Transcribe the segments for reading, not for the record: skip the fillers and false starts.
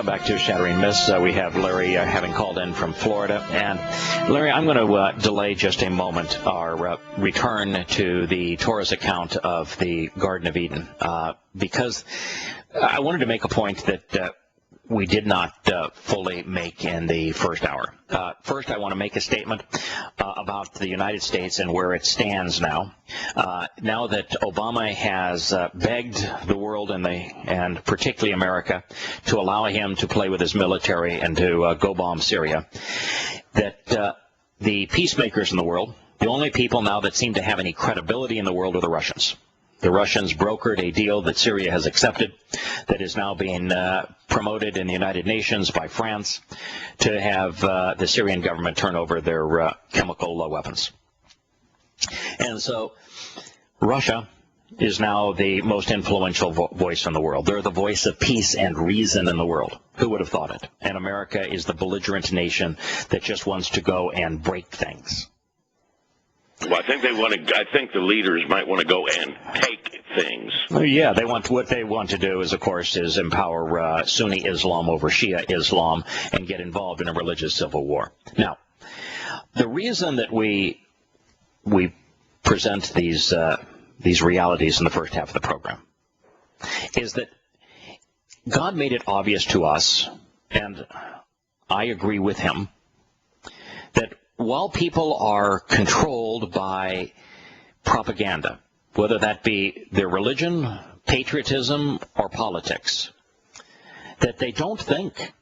welcome back to Shattering Myths. We have Larry having called in from Florida. And Larry, I'm going to delay just a moment our return to the Torah's account of the Garden of Eden because I wanted to make a point that we did not fully make in the first hour. First, I want to make a statement about the United States and where it stands now. Now that Obama has begged the world and particularly America to allow him to play with his military and to go bomb Syria, that the peacemakers in the world, the only people now that seem to have any credibility in the world are the Russians. The Russians brokered a deal that Syria has accepted that is now being promoted in the United Nations by France to have the Syrian government turn over their chemical weapons. And so Russia is now the most influential voice in the world. They're the voice of peace and reason in the world. Who would have thought it? And America is the belligerent nation that just wants to go and break things. Well, I think I think the leaders might want to go and take things. Yeah, what they want to do is, of course, is empower Sunni Islam over Shia Islam and get involved in a religious civil war. Now, the reason that we present these realities in the first half of the program is that God made it obvious to us, and I agree with him, that while people are controlled by propaganda, whether that be their religion, patriotism, or politics, that they don't think.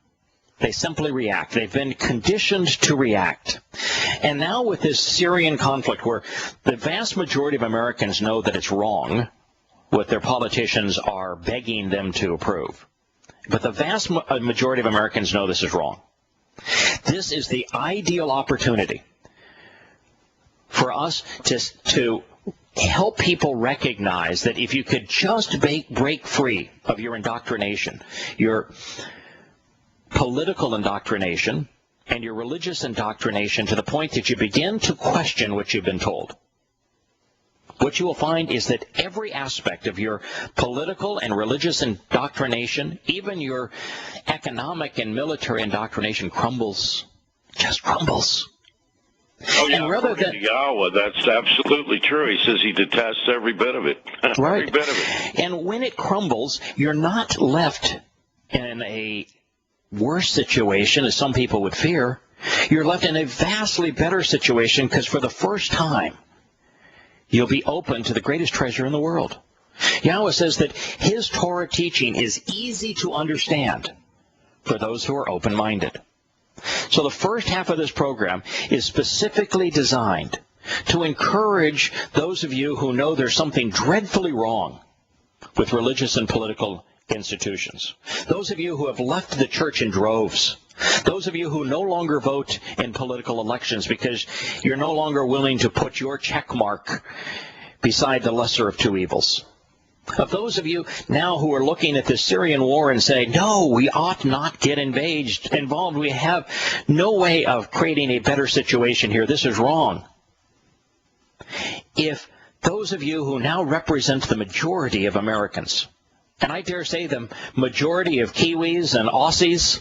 They simply react. They've been conditioned to react. And now with this Syrian conflict where the vast majority of Americans know that it's wrong, what their politicians are begging them to approve, but the vast majority of Americans know this is wrong. This is the ideal opportunity for us to help people recognize that if you could just break free of your indoctrination, your political indoctrination and your religious indoctrination to the point that you begin to question what you've been told, what you will find is that every aspect of your political and religious indoctrination, even your economic and military indoctrination, crumbles, just crumbles. Oh, yeah, according to Yahowah, that's absolutely true. He says he detests every bit of it. Right. Every bit of it. And when it crumbles, you're not left in a worse situation, as some people would fear. You're left in a vastly better situation because for the first time, you'll be open to the greatest treasure in the world. Yahowah says that his Torah teaching is easy to understand for those who are open-minded. So the first half of this program is specifically designed to encourage those of you who know there's something dreadfully wrong with religious and political institutions. Those of you who have left the church in droves. Those of you who no longer vote in political elections because you're no longer willing to put your check mark beside the lesser of two evils. Of those of you now who are looking at the Syrian war and say, no, we ought not get involved. We have no way of creating a better situation here. This is wrong. If those of you who now represent the majority of Americans, and I dare say the majority of Kiwis and Aussies,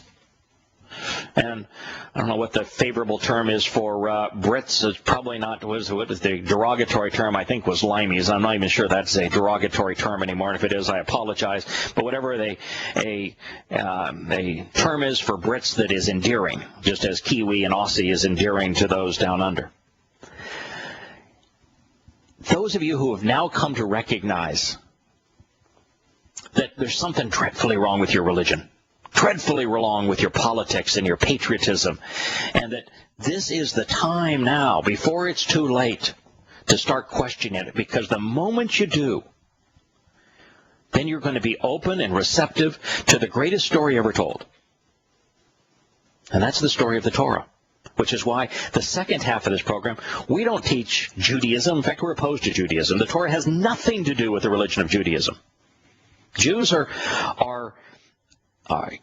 and I don't know what the favorable term is for Brits. It's probably not, what is the derogatory term, I think, was limeys. I'm not even sure that's a derogatory term anymore. And if it is, I apologize. But whatever a term is for Brits that is endearing, just as Kiwi and Aussie is endearing to those down under. Those of you who have now come to recognize that there's something dreadfully wrong with your religion, dreadfully wrong with your politics and your patriotism, and that this is the time now, before it's too late, to start questioning it, because the moment you do, then you're going to be open and receptive to the greatest story ever told. And that's the story of the Torah, which is why the second half of this program, we don't teach Judaism. In fact, we're opposed to Judaism. The Torah has nothing to do with the religion of Judaism. Jews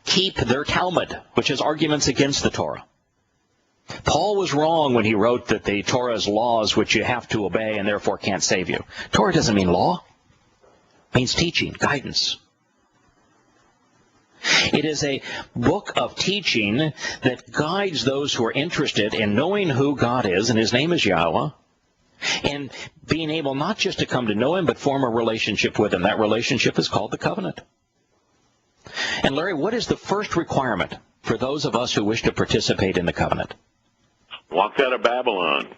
keep their Talmud, which is arguments against the Torah. Paul was wrong when he wrote that the Torah is laws which you have to obey and therefore can't save you. Torah doesn't mean law. It means teaching, guidance. It is a book of teaching that guides those who are interested in knowing who God is, and his name is Yahowah, and being able not just to come to know him, but form a relationship with him. That relationship is called the covenant. And Larry, what is the first requirement for those of us who wish to participate in the covenant? Walk out of Babylon.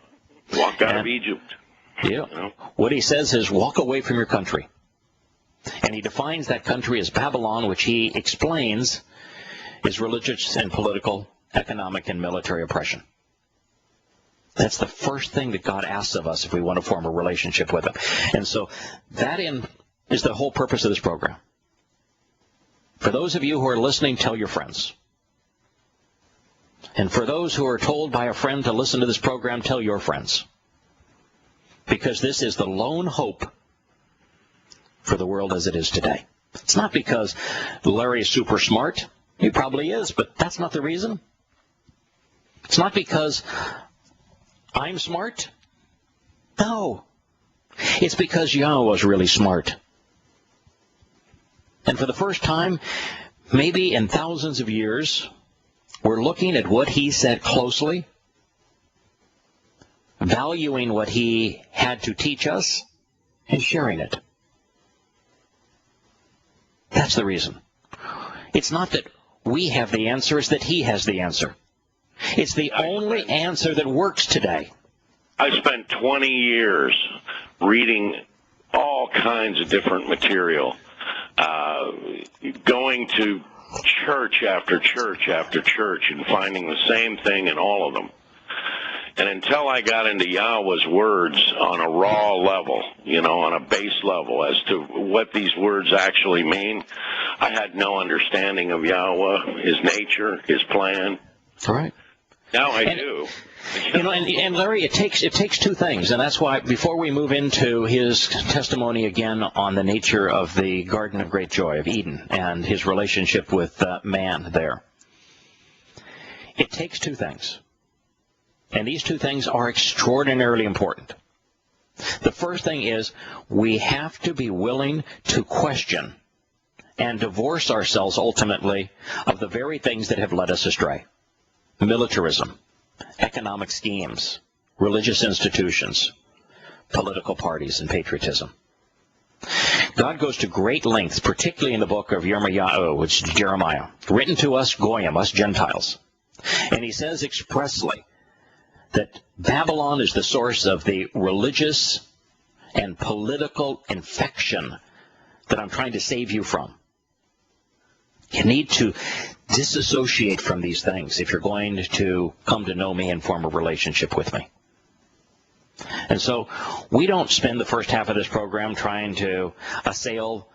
Walk out of Egypt. Yeah. You know? What he says is walk away from your country. And he defines that country as Babylon, which he explains is religious and political, economic and military oppression. That's the first thing that God asks of us if we want to form a relationship with him. And so that is the whole purpose of this program. For those of you who are listening, tell your friends. And for those who are told by a friend to listen to this program, tell your friends. Because this is the lone hope for the world as it is today. It's not because Larry is super smart. He probably is, but that's not the reason. It's not because I'm smart. No. It's because Yahowah is really smart. And for the first time, maybe in thousands of years, we're looking at what he said closely, valuing what he had to teach us, and sharing it. That's the reason. It's not that we have the answer, it's that he has the answer. It's the only answer that works today. I spent 20 years reading all kinds of different material, going to church after church after church and finding the same thing in all of them. And until I got into Yahowah's words on a raw level, on a base level as to what these words actually mean, I had no understanding of Yahowah, his nature, his plan. All right. Now I do. And Larry, it takes two things, and that's why before we move into his testimony again on the nature of the Garden of Great Joy of Eden and his relationship with man there, it takes two things. And these two things are extraordinarily important. The first thing is we have to be willing to question and divorce ourselves ultimately of the very things that have led us astray. Militarism, economic schemes, religious institutions, political parties, and patriotism. God goes to great lengths, particularly in the book of Yirmiyahu, which is Jeremiah, written to us Goyim, us Gentiles. And he says expressly that Babylon is the source of the religious and political infection that I'm trying to save you from. You need to disassociate from these things if you're going to come to know me and form a relationship with me. And so we don't spend the first half of this program trying to assail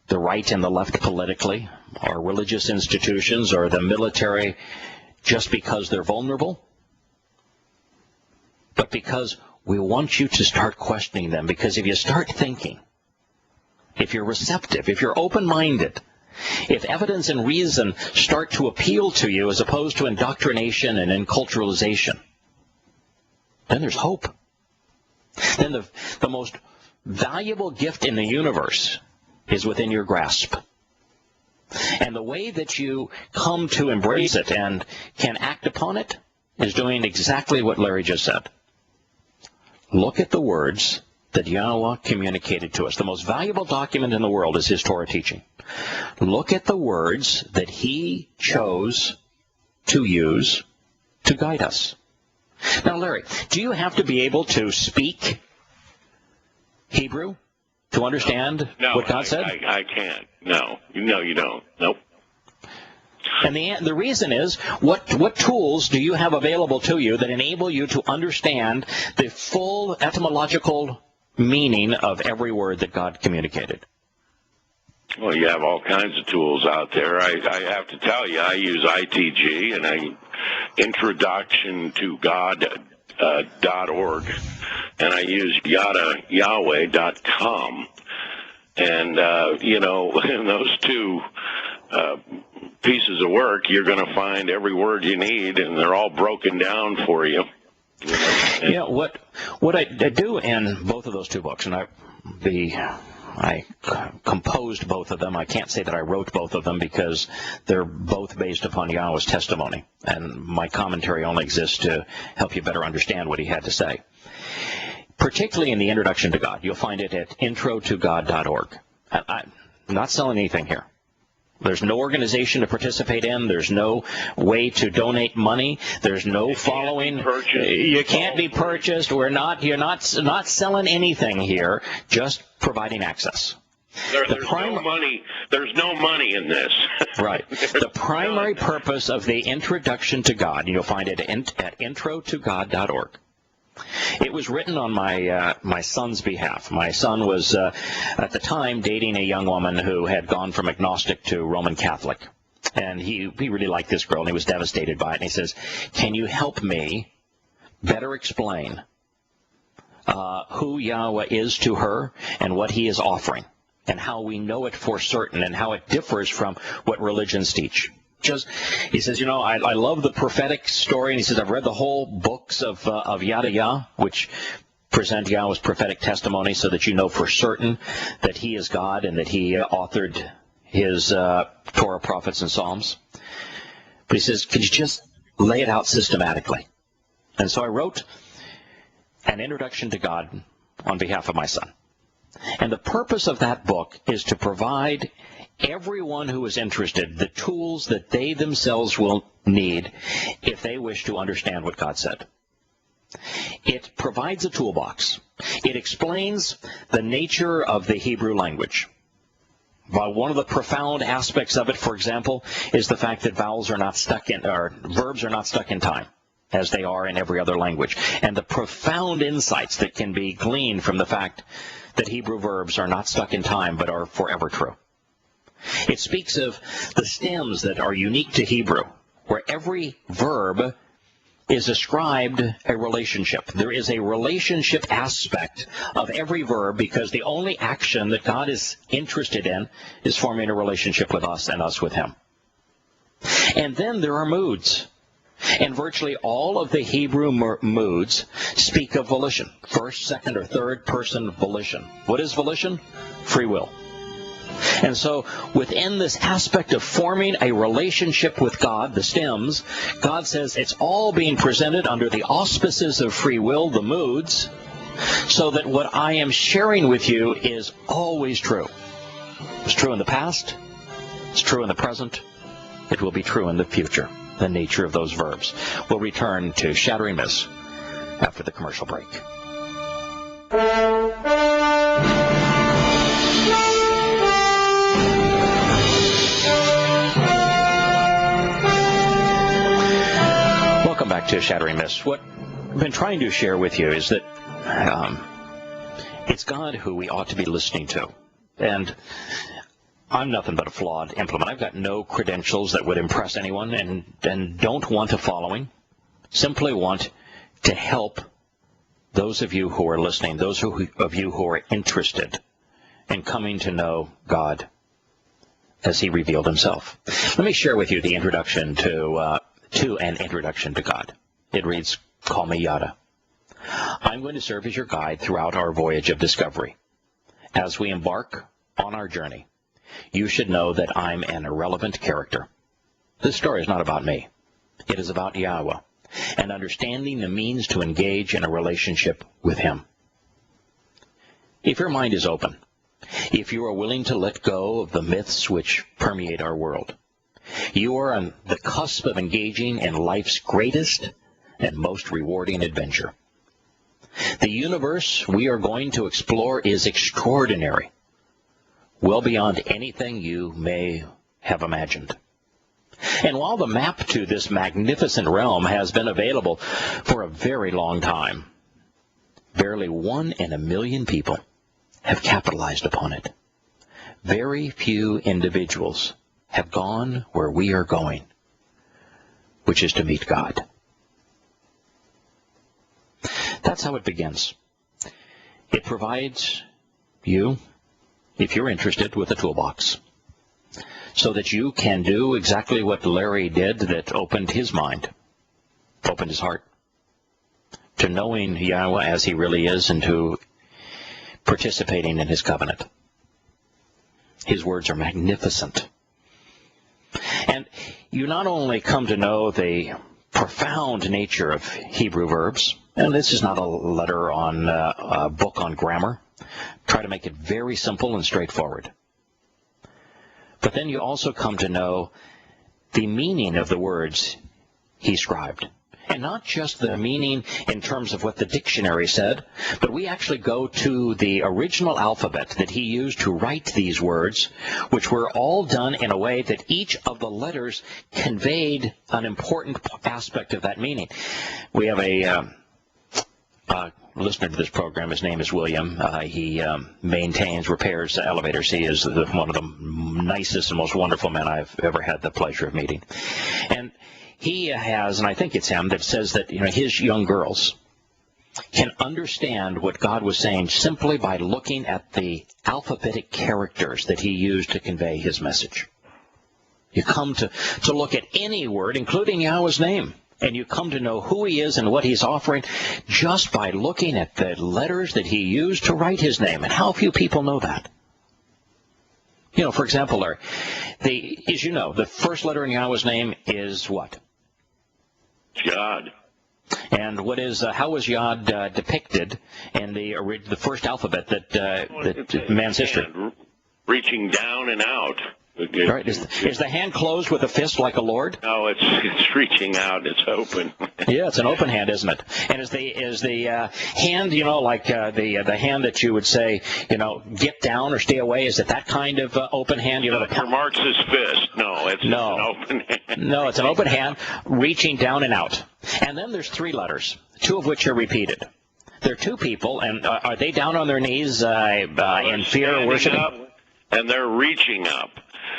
the right and the left politically, or religious institutions, or the military just because they're vulnerable, but because we want you to start questioning them. Because if you start thinking, if you're receptive, if you're open-minded, if evidence and reason start to appeal to you as opposed to indoctrination and enculturalization, then there's hope. Then the most valuable gift in the universe is within your grasp. And the way that you come to embrace it and can act upon it is doing exactly what Larry just said. Look at the words that Yahowah communicated to us. The most valuable document in the world is his Torah teaching. Look at the words that he chose to use to guide us. Now, Larry, do you have to be able to speak Hebrew to understand what God said? I can't. No, you don't. Nope. And the reason is, what tools do you have available to you that enable you to understand the full etymological meaning of every word that God communicated? Well, you have all kinds of tools out there. I have to tell you, I use ITG and Introduction to God.org, and I use Yahweh.com. And, in those two pieces of work, you're going to find every word you need, and they're all broken down for you. Yeah, what I do in both of those two books, and I'd be I composed both of them. I can't say that I wrote both of them because they're both based upon Yahowah's testimony, and my commentary only exists to help you better understand what he had to say. Particularly in the Introduction to God. You'll find it at introtogod.org. I'm not selling anything here. There's no organization to participate in. There's no way to donate money. There's no following. You can't be purchased. You're not selling anything here. Just providing access. There's no money. There's no money in this. Right. The primary purpose of the Introduction to God, and you'll find it at introtogod.org. It was written on my son's behalf. My son was, at the time, dating a young woman who had gone from agnostic to Roman Catholic. And he really liked this girl, and he was devastated by it. And he says, can you help me better explain who Yahowah is to her and what he is offering, and how we know it for certain, and how it differs from what religions teach? He says, I love the prophetic story, and he says, I've read the whole books of Yahowah, which present Yahowah's prophetic testimony so that you know for certain that he is God and that he authored his Torah, prophets, and Psalms. But he says, could you just lay it out systematically? And so I wrote an Introduction to God on behalf of my son. And the purpose of that book is to provide everyone who is interested the tools that they themselves will need if they wish to understand what God said. It provides a toolbox. It explains the nature of the Hebrew language. Well, one of the profound aspects of it, for example, is the fact that verbs are not stuck in time, as they are in every other language. And the profound insights that can be gleaned from the fact that Hebrew verbs are not stuck in time but are forever true. It speaks of the stems that are unique to Hebrew, where every verb is ascribed a relationship. There is a relationship aspect of every verb because the only action that God is interested in is forming a relationship with us and us with him. And then there are moods. And virtually all of the Hebrew moods speak of volition. First, second, or third person volition. What is volition? Free will. And so within this aspect of forming a relationship with God, the stems, God says it's all being presented under the auspices of free will, the moods, so that what I am sharing with you is always true. It's true in the past. It's true in the present. It will be true in the future, the nature of those verbs. We'll return to Shattering Myths after the commercial break. Welcome back to Shattering Myths. What I've been trying to share with you is that it's God who we ought to be listening to. And I'm nothing but a flawed implement. I've got no credentials that would impress anyone and don't want a following. Simply want to help those of you who are listening, those of you who are interested in coming to know God as he revealed himself. Let me share with you the introduction to an Introduction to God. It reads, Call me Yada. I'm going to serve as your guide throughout our voyage of discovery. As we embark on our journey, you should know that I'm an irrelevant character. This story is not about me. It is about Yahowah and understanding the means to engage in a relationship with him. If your mind is open, if you are willing to let go of the myths which permeate our world, you are on the cusp of engaging in life's greatest and most rewarding adventure. The universe we are going to explore is extraordinary, well beyond anything you may have imagined. And while the map to this magnificent realm has been available for a very long time, barely 1 in a million people have capitalized upon it. Very few individuals have gone where we are going, which is to meet God. That's how it begins. It provides you, if you're interested, with a toolbox so that you can do exactly what Larry did that opened his mind, opened his heart to knowing Yahowah as he really is and to participating in his covenant. His words are magnificent. And you not only come to know the profound nature of Hebrew verbs, and this is not a letter on a book on grammar. Try to make it very simple and straightforward. But then you also come to know the meaning of the words he scribed. And not just the meaning in terms of what the dictionary said, but we actually go to the original alphabet that he used to write these words, which were all done in a way that each of the letters conveyed an important aspect of that meaning. We have a listener to this program. His name is William. He maintains, repairs elevators. He is one of the nicest and most wonderful men I've ever had the pleasure of meeting. And he has, and I think it's him, that says that his young girls can understand what God was saying simply by looking at the alphabetic characters that he used to convey his message. You come to look at any word, including Yahweh's name, and you come to know who he is and what he's offering just by looking at the letters that he used to write his name. And how few people know that? For example, Larry, as you know, the first letter in Yahweh's name is what? Yod. And how was Yod depicted in the first alphabet that man's history? Reaching down and out. Right. Is the hand closed with a fist like a lord? No, it's reaching out. It's open. Yeah, it's an open hand, isn't it? And is the hand, like the hand that you would say, get down or stay away? Is it that kind of open hand? For Marx's fist. No, it's an open hand. No, it's an open hand reaching down and out. And then there's three letters, two of which are repeated. There are two people, and are they down on their knees in fear, worshiping? Up, and they're reaching up.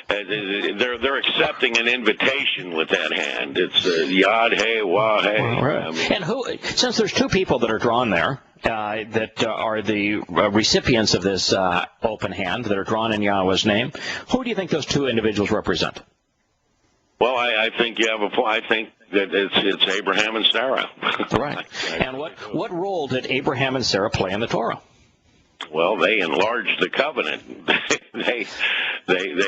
They're accepting an invitation with that hand. It's Yod, Hey, Wah, Hey. Right. And since there's two people that are drawn there, that are the recipients of this open hand that are drawn in Yahweh's name, who do you think those two individuals represent? Well, I think I think that it's Abraham and Sarah. Right. And what role did Abraham and Sarah play in the Torah? Well, they enlarged the covenant. They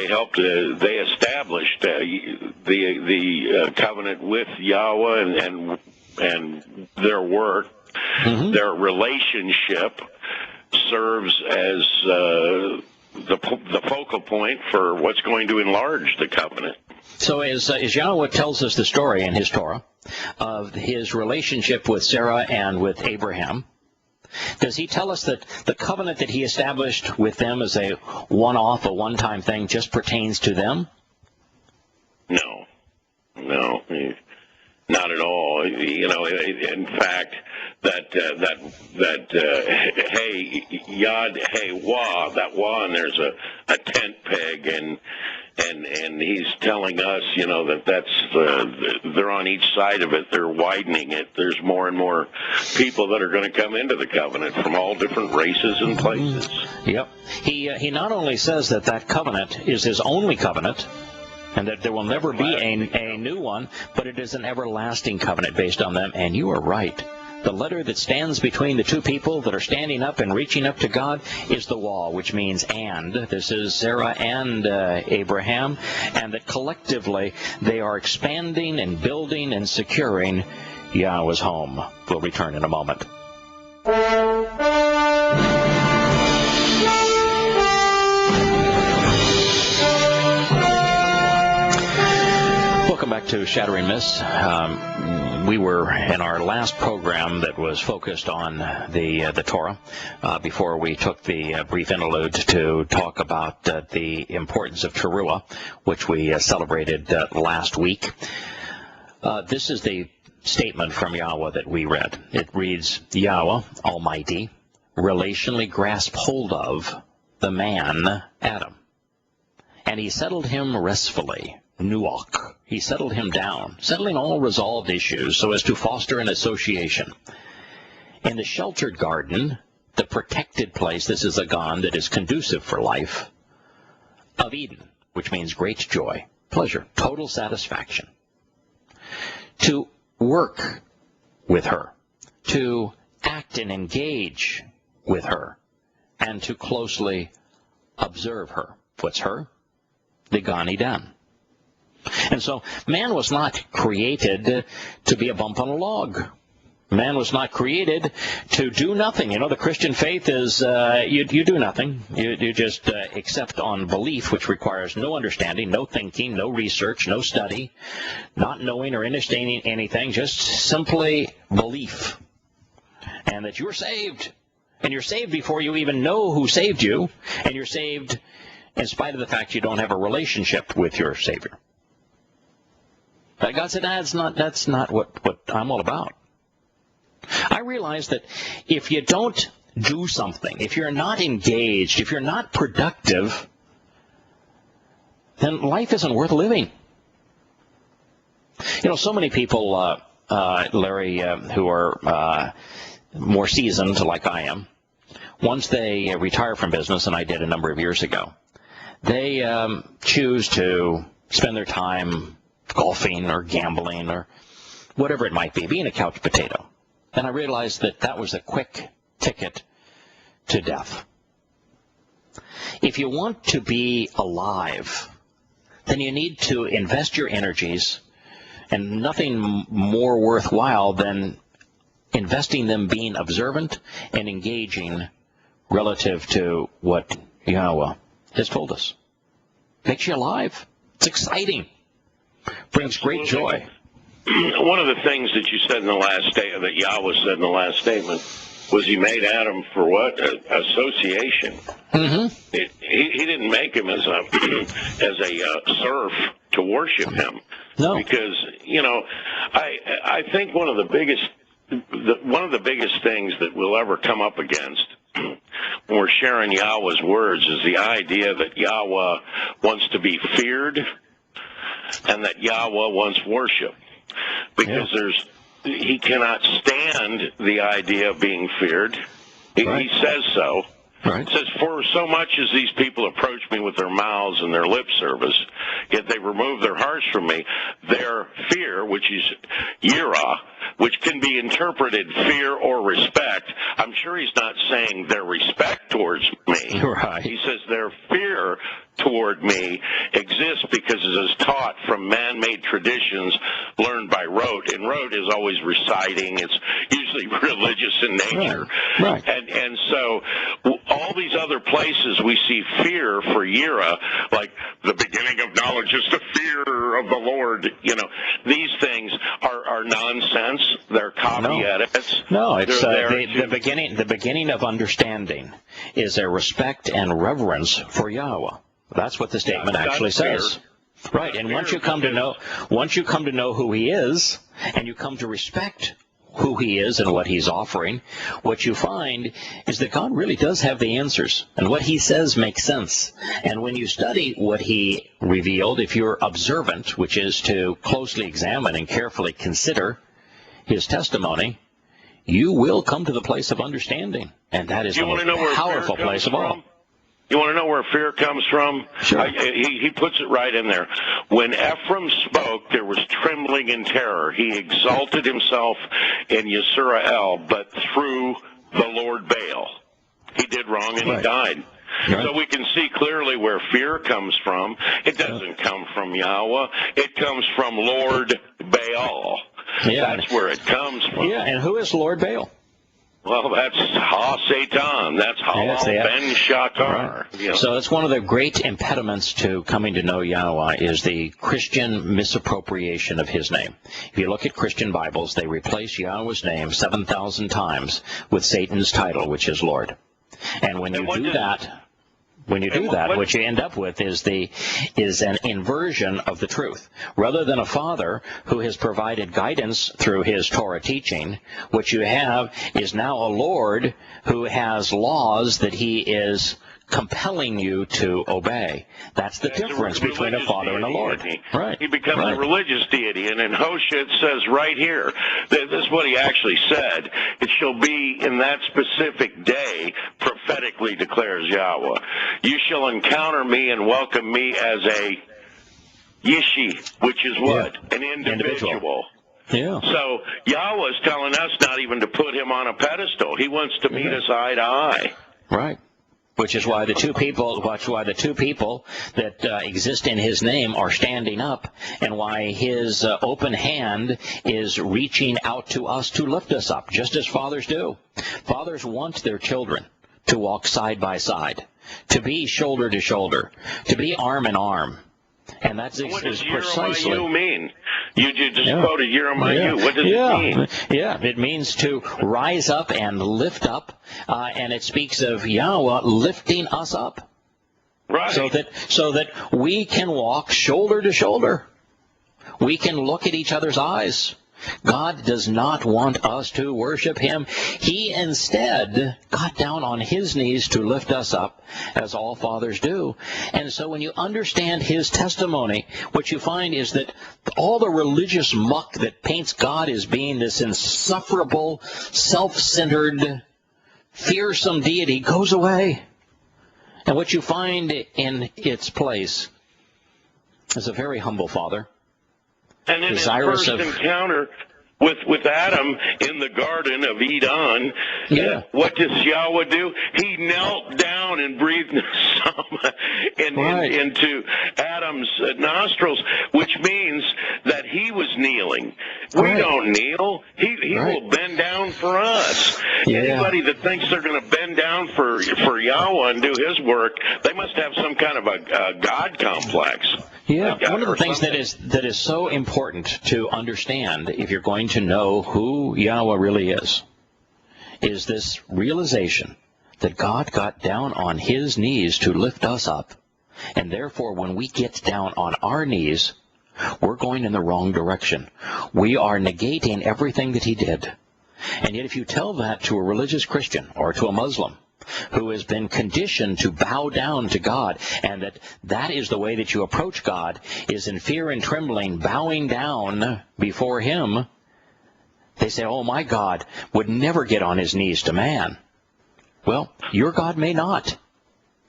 helped. They established the covenant with Yahweh and their work. Mm-hmm. Their relationship serves as the focal point for what's going to enlarge the covenant. So as Yahweh tells us the story in his Torah of his relationship with Sarah and with Abraham, does he tell us that the covenant that he established with them as a one-off, a one-time thing just pertains to them? No, not at all. In fact, hey, Yod, hey, Wah, that Wah, and there's a tent peg, and he's telling us, they're on each side of it. They're widening it. There's more and more people that are going to come into the covenant from all different races and places. Yep. He not only says that covenant is his only covenant, and that there will never be a new one, but it is an everlasting covenant based on them. And you are right. The letter that stands between the two people that are standing up and reaching up to God is the wall, which means and. This is Sarah and Abraham, and that collectively they are expanding and building and securing Yahweh's home. We'll return in a moment. Welcome back to Shattering Myths. We were in our last program that was focused on the Torah before we took the brief interlude to talk about the importance of Teruah, which we celebrated last week. This is the statement from Yahweh that we read. It reads, Yahweh, Almighty, relationally grasped hold of the man, Adam, and he settled him restfully, nuach. He settled him down, settling all resolved issues so as to foster an association. In the sheltered garden, the protected place, this is a gan that is conducive for life, of Eden, which means great joy, pleasure, total satisfaction. To work with her, to act and engage with her, and to closely observe her. What's her? The Gan Eden. And so man was not created to be a bump on a log. Man was not created to do nothing. The Christian faith is you do nothing. You just accept on belief, which requires no understanding, no thinking, no research, no study, not knowing or understanding anything, just simply belief. And that you're saved. And you're saved before you even know who saved you. And you're saved in spite of the fact you don't have a relationship with your Savior. But God said, that's not what I'm all about. I realize that if you don't do something, if you're not engaged, if you're not productive, then life isn't worth living. So many people, Larry, who are more seasoned like I am, once they retire from business, and I did a number of years ago, they choose to spend their time golfing or gambling or whatever it might be, being a couch potato. And I realized that was a quick ticket to death. If you want to be alive, then you need to invest your energies, and nothing more worthwhile than investing them being observant and engaging relative to what Yahowah has told us. Makes you alive. It's exciting. Brings great joy. One of the things that you said in the last statement, that Yahweh said in the last statement, was he made Adam for what? Association. Mm-hmm. He didn't make him as a serf to worship him. No. Because, I think one of the biggest things that we'll ever come up against when we're sharing Yahweh's words is the idea that Yahweh wants to be feared and that Yahweh wants worship. Because he cannot stand the idea of being feared. Right. He says so. Right. It says, for so much as these people approach me with their mouths and their lip service, yet they remove their hearts from me, their fear, which is yirah, which can be interpreted fear or respect. I'm sure he's not saying their respect towards me. Right. He says their fear toward me exists because it is taught from man-made traditions learned by rote. And rote is always reciting. It's usually religious in nature. Right. And so all these other places we see fear for yirah, like the beginning of knowledge is the fear of the Lord. These things are nonsense. They're copy edits. No, it's the beginning of understanding is a respect and reverence for Yahweh. That's what the statement actually says. Right, and once you come to know who he is, and you come to respect who he is and what he's offering, what you find is that God really does have the answers, and what he says makes sense. And when you study what he revealed, if you're observant, which is to closely examine and carefully consider his testimony, you will come to the place of understanding, and that is the most powerful place of all. You want to know where fear comes from? Sure. He puts it right in there. When Ephraim spoke, there was trembling and terror. He exalted himself in Yisrael, but through the Lord Baal. He did wrong and he died. Right. So we can see clearly where fear comes from. It doesn't come from Yahweh. It comes from Lord Baal. Yeah. That's where it comes from. Yeah, and who is Lord Baal? Well, that's Ha-Satan. That's Halal Ben Shakar. Right. So it's one of the great impediments to coming to know Yahweh is the Christian misappropriation of his name. If you look at Christian Bibles, they replace Yahweh's name 7,000 times with Satan's title, which is Lord. And when you do that, what you end up with is an inversion of the truth. Rather than a father who has provided guidance through his Torah teaching, what you have is now a Lord who has laws that he is compelling you to obey. That's the difference between a father and a Lord. Right. He becomes a religious deity. And in Hosea it says right here, this is what he actually said, it shall be in that specific day, prophetically declares Yahweh, you shall encounter me and welcome me as a Yishi, which is what? Yeah. An individual. Yeah. So Yahweh is telling us not even to put him on a pedestal. He wants to meet us eye to eye. Right. which is why the two people that exist in his name are standing up, and why his open hand is reaching out to us to lift us up, just as fathers do. Fathers want their children to walk side by side, to be shoulder to shoulder, to be arm in arm. And that's what does precisely. Yeromaiu mean? You just quoted Yeromaiu. What does it mean? Yeah, it means to rise up and lift up, and it speaks of Yahowah lifting us up, right? So that we can walk shoulder to shoulder. We can look at each other's eyes. God does not want us to worship him. He instead got down on his knees to lift us up, as all fathers do. And so when you understand his testimony, what you find is that all the religious muck that paints God as being this insufferable, self-centered, fearsome deity goes away. And what you find in its place is a very humble father. And in his first encounter with Adam in the Garden of Eden, what does Yahowah do? He knelt down and breathed into Adam's nostrils, which means that he was kneeling. We don't kneel. He will bend down for us. Anybody that thinks they're going to bend down for Yahowah and do his work, they must have some kind of a God complex. Yeah, one of the things that is so important to understand if you're going to know who Yahowah really is this realization that God got down on his knees to lift us up, and therefore when we get down on our knees, we're going in the wrong direction. We are negating everything that he did. And yet if you tell that to a religious Christian or to a Muslim who has been conditioned to bow down to God, and that is the way that you approach God, is in fear and trembling, bowing down before him, they say, oh, my God would never get on his knees to man. Well, your God may not.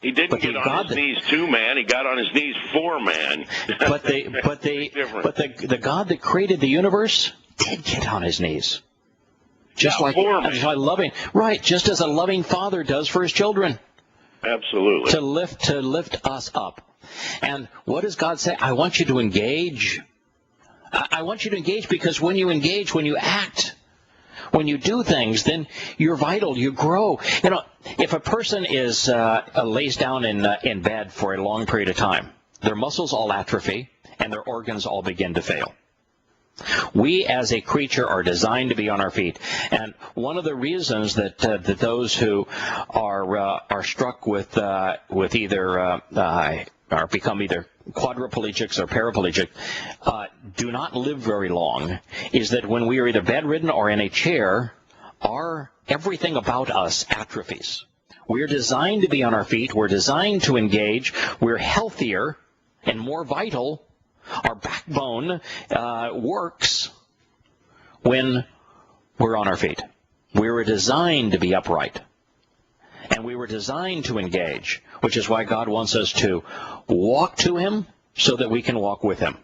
He didn't get on his knees to man. He got on his knees for man. But the God that created the universe did get on his knees. Just as a loving father does for his children. Absolutely. To lift us up. And what does God say? I want you to engage. I want you to engage because when you engage, when you act, when you do things, then you're vital, you grow. You know, if a person lays down in bed for a long period of time, their muscles all atrophy and their organs all begin to fail. We as a creature are designed to be on our feet, and one of the reasons that those who are struck with either or become either quadriplegics or paraplegic do not live very long is that when we are either bedridden or in a chair, everything about us atrophies. We're designed to be on our feet. We're designed to engage. We're healthier and more vital. Our backbone works when we're on our feet. We were designed to be upright. And we were designed to engage, which is why God wants us to walk to him so that we can walk with him.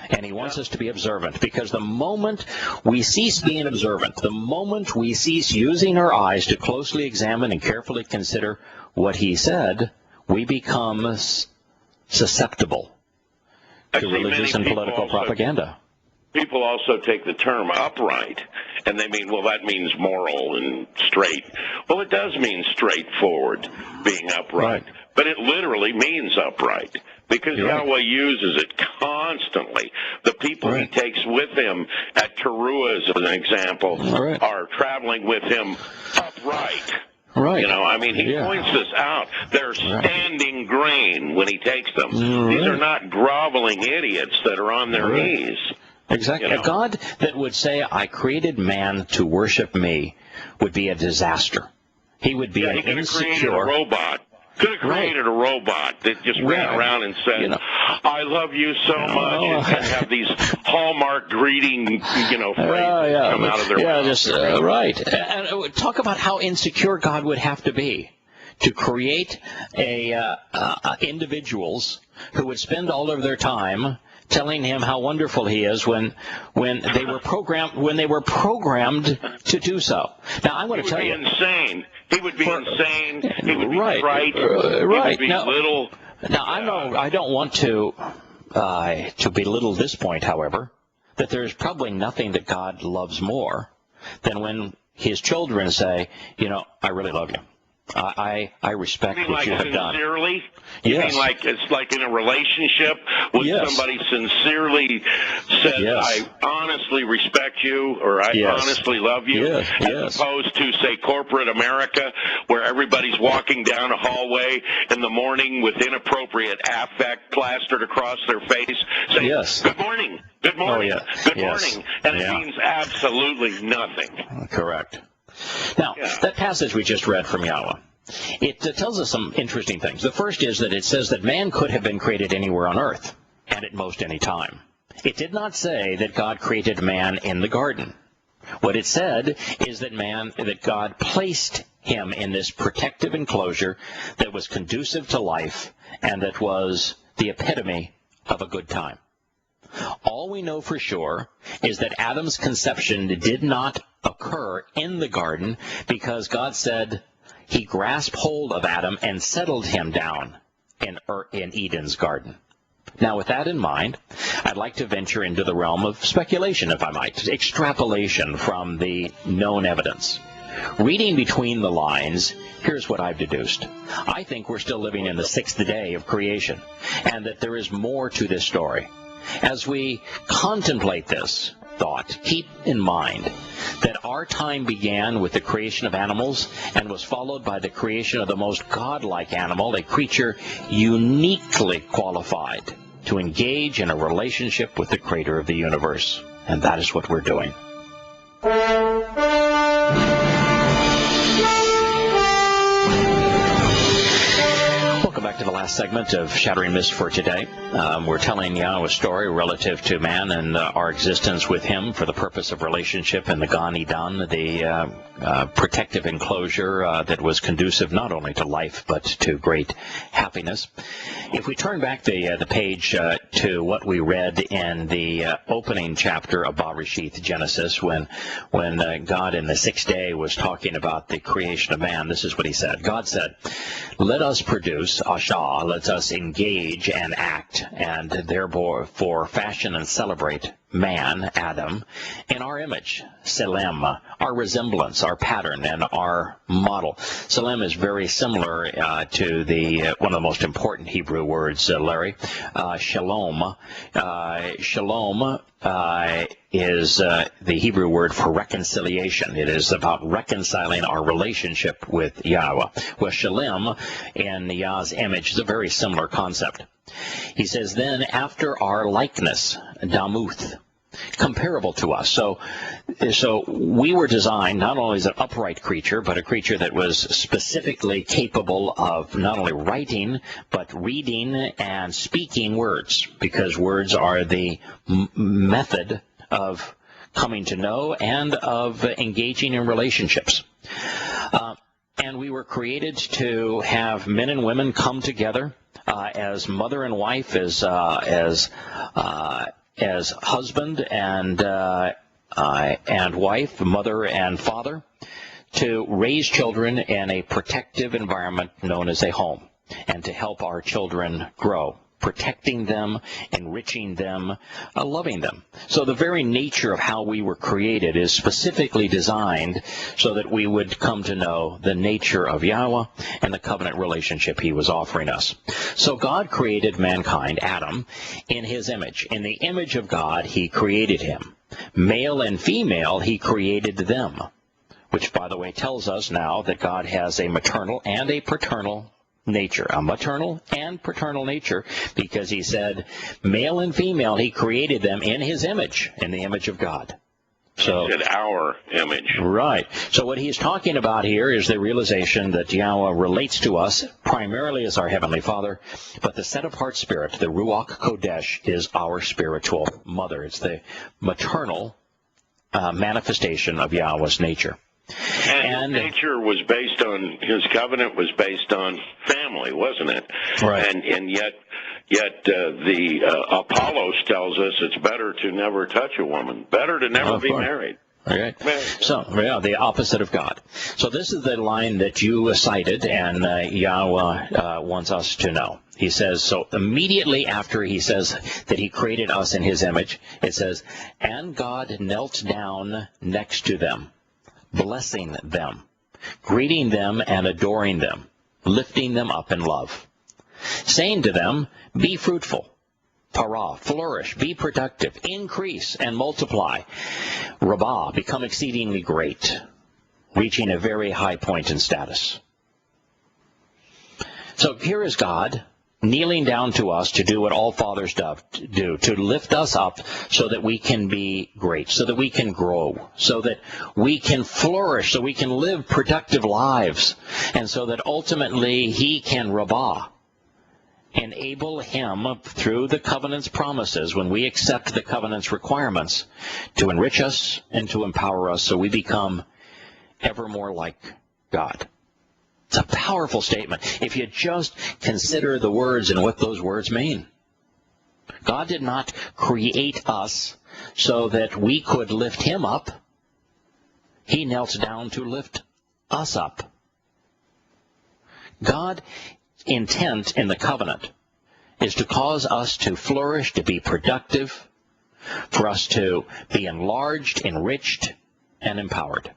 And he wants us to be observant, because the moment we cease being observant, the moment we cease using our eyes to closely examine and carefully consider what he said, we become susceptible to religious and political propaganda. People also take the term upright, and they mean, well, that means moral and straight. Well, it does mean straightforward, being upright. Right. But it literally means upright, because Yahowah uses it constantly. The people he takes with him at Torah, as an example, are traveling with him upright. Right. You know, I mean, he points this out. They're standing grain when he takes them. These are not groveling idiots that are on their knees. Exactly. You know? A God that would say, I created man to worship me would be a disaster. He would be an insecure... He could have created a robot. Could have created a robot that just ran around and said, I love you so much, and have these Hallmark greeting, phrases come out of their mouth. Right. And talk about how insecure God would have to be to create individuals who would spend all of their time telling him how wonderful he is when they were programmed to do so. Now I'm going to tell you, insane. He would be insane. He would be trite. Right. He would be little. Now I don't want to belittle this point, however, that there's probably nothing that God loves more than when his children say, I really love you. I respect what you have done. Sincerely? Yes. You mean like it's like in a relationship when somebody sincerely says, I honestly respect you, or I honestly love you, as opposed to, say, corporate America, where everybody's walking down a hallway in the morning with inappropriate affect plastered across their face, saying, good morning, good morning, good morning, and it means absolutely nothing. Correct. Now, that passage we just read from Yahowah, it tells us some interesting things. The first is that it says that man could have been created anywhere on earth, and at most any time. It did not say that God created man in the garden. What it said is that God placed him in this protective enclosure that was conducive to life and that was the epitome of a good time. All we know for sure is that Adam's conception did not occur in the garden because God said he grasped hold of Adam and settled him down in Eden's garden. Now, with that in mind, I'd like to venture into the realm of speculation, if I might, extrapolation from the known evidence. Reading between the lines, here's what I've deduced. I think we're still living in the sixth day of creation, and that there is more to this story. As we contemplate this thought, keep in mind that our time began with the creation of animals and was followed by the creation of the most godlike animal, a creature uniquely qualified to engage in a relationship with the creator of the universe. And that is what we're doing. Welcome back to the last segment of Shattering Myths for today. We're telling Yahowah's story relative to man and our existence with him for the purpose of relationship in the Gan Eden, the protective enclosure that was conducive not only to life but to great happiness. If we turn back the page to what we read in the opening chapter of Bereshith, Genesis, when God in the sixth day was talking about the creation of man, this is what he said. God said, "Let us produce Ashah, let us engage and act, and therefore fashion and celebrate man, Adam, in our image, Selem, our resemblance, our pattern, and our model." Selem is very similar to one of the most important Hebrew words, Larry, shalom. Shalom is the Hebrew word for reconciliation. It is about reconciling our relationship with Yahowah. Well, shalom in Yah's image is a very similar concept. He says, then after our likeness, damuth, comparable to us. So we were designed not only as an upright creature, but a creature that was specifically capable of not only writing, but reading and speaking words, because words are the method of coming to know and of engaging in relationships. And we were created to have men and women come together as mother and wife, as husband and wife, mother and father, to raise children in a protective environment known as a home, and to help our children grow, protecting them, enriching them, loving them. So the very nature of how we were created is specifically designed so that we would come to know the nature of Yahowah and the covenant relationship he was offering us. So God created mankind, Adam, in his image. In the image of God, he created him. Male and female, he created them, which, by the way, tells us now that God has a maternal and a paternal nature, a maternal and paternal nature, because he said male and female, he created them in his image, in the image of God. So he said our image. Right. So what he's talking about here is the realization that Yahowah relates to us primarily as our Heavenly Father, but the set-apart spirit, the Ruach Kodesh, is our spiritual mother. It's the maternal manifestation of Yahowah's nature. And his nature was based on, his covenant was based on family, wasn't it? Right. And yet, Yet the Apollos tells us it's better to never touch a woman, better to never be married. Okay. So, yeah, the opposite of God. So this is the line that you cited, and Yahowah wants us to know. He says, so immediately after he says that he created us in his image, it says, and God knelt down next to them, blessing them, greeting them and adoring them, lifting them up in love, saying to them, be fruitful, para, flourish, be productive, increase and multiply, rabbah, become exceedingly great, reaching a very high point in status. So here is God kneeling down to us to do what all fathers do, to lift us up so that we can be great, so that we can grow, so that we can flourish, so we can live productive lives, and so that ultimately he can rabbah, enable him through the covenant's promises, when we accept the covenant's requirements, to enrich us and to empower us so we become ever more like God. It's a powerful statement if you just consider the words and what those words mean. God did not create us so that we could lift him up. He knelt down to lift us up. God's intent in the covenant is to cause us to flourish, to be productive, for us to be enlarged, enriched, and empowered.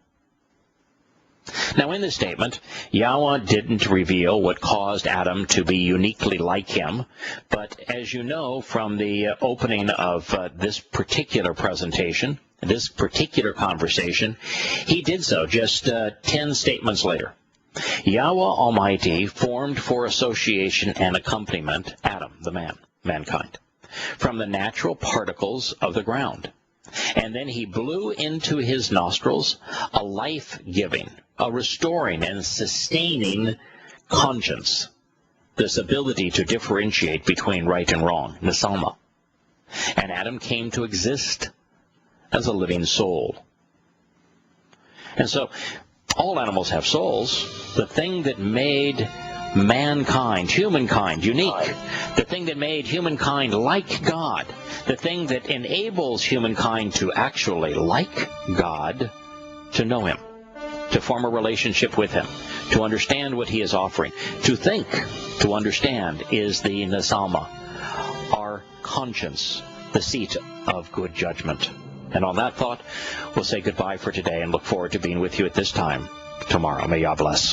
Now, in this statement, Yahowah didn't reveal what caused Adam to be uniquely like him, but as you know from the opening of this particular presentation, this particular conversation, he did so just 10 statements later. Yahowah Almighty formed for association and accompaniment Adam, the man, mankind, from the natural particles of the ground. And then he blew into his nostrils a life-giving, a restoring and sustaining conscience, this ability to differentiate between right and wrong, nesalma. And Adam came to exist as a living soul. And so all animals have souls. The thing that made mankind, humankind, unique, the thing that made humankind like God, the thing that enables humankind to actually like God, to know him, to form a relationship with him, to understand what he is offering, to think, to understand, is the nesalma, our conscience, the seat of good judgment. And on that thought, we'll say goodbye for today and look forward to being with you at this time tomorrow. May Yah bless.